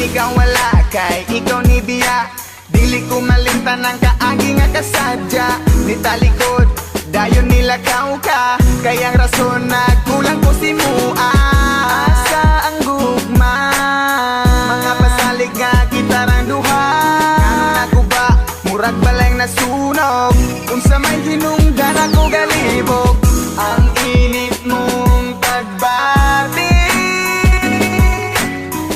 ikaw wala kay ikaw ni biya. Dili ko malimtan ang kaagi nga kasadya. Ni talikod, dayon nilakaw ka. Kayang rason nagkulang ko si mua. Asa ang gugma, mga pasalig nga gitarang duha. Ano na ko ba, murag balay nasunog. Unsa may hinungdan ako galibog. Ang init mong pagbati,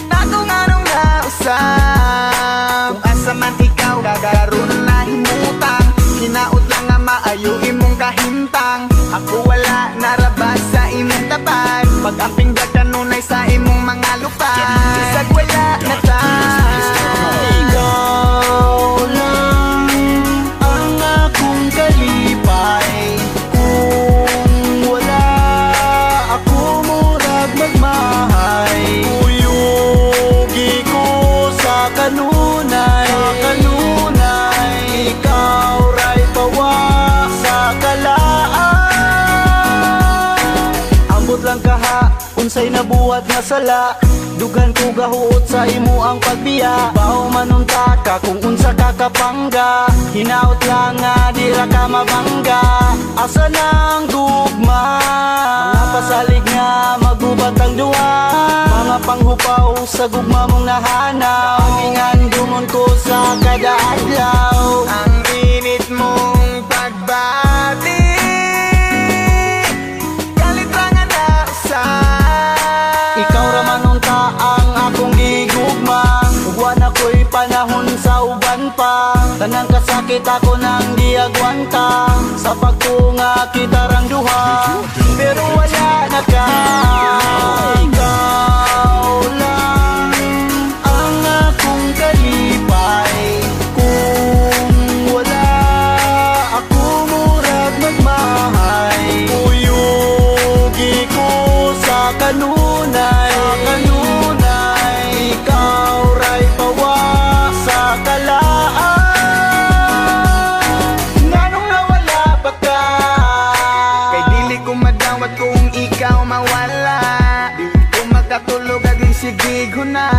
takong anong nausap. Kung asa man ikaw, gagaroon na himutang. Hinaot lang nga maayo imong kahintang. Ako wala narabas sa imong tapat. Pag-amping kanunay sa imong mga lupa. Isag wala na ta. Ikaw lang ang akong kalipay. Kung wala ako murag magmahay. Uyugi ko sa kanunay. Ikaw ray pawa sa kalaan. Ambot lang kaha, unsay nabuhat nga sala. Dugan ko gahuot sa imo ang pagbiya. Bao manunta ka kung unsa ka kapangga. Hinaut lang nga dira ka mabangga. Asa nang gugma, mga pasalig nga magubat ang duwa. Mga panghupaw sa gugma mong nahanaw. Amingan dumon ko sa kada adlaw. Ang init mong pagbati, galit lang nga nausap. Ikaw raman unta ang akong gigugmang. Ugwan ako'y panahon sa uban pa. Tanang kasakit ako nang di agwanta. Sa pagtunga kita rang duha, pero wala na ka. Ikaw lang ang akong kalipay. Kung wala ako murag magmahay. Uyugi ko sa kanunay. Ikaw ray pawa sa kalaan. Nganong nawala ba ka? Kay dili ko madawat kung ikaw mawala. Dili ko makatulog aging sigig huna.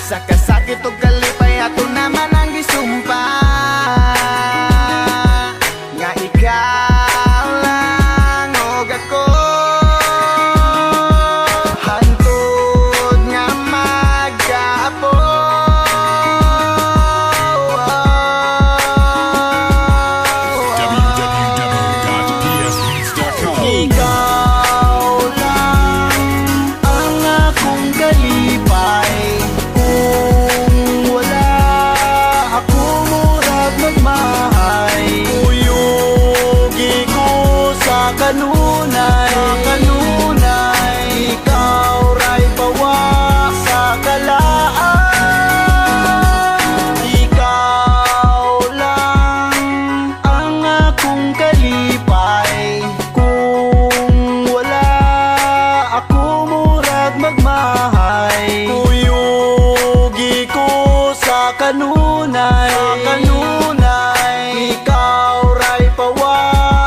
Sa kasakit o kalipay ato naman ang gisumpa. Nga ikaw lang og ako. Hantod nga magkapo. www.psbeats.com. Ikaw lang ang akong kalipay. Kung wala ako murag magmahay. Uyugi ko sa kanunay. Ikaw ray pawa sa kalaan. Ikaw lang ang akong kalipay. Kung wala ako murag magmahay. Uyugi ko sa kanunay. Ikaw ray pawa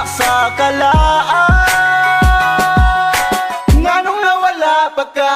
sa kalaan. Nganong nawala pa ka?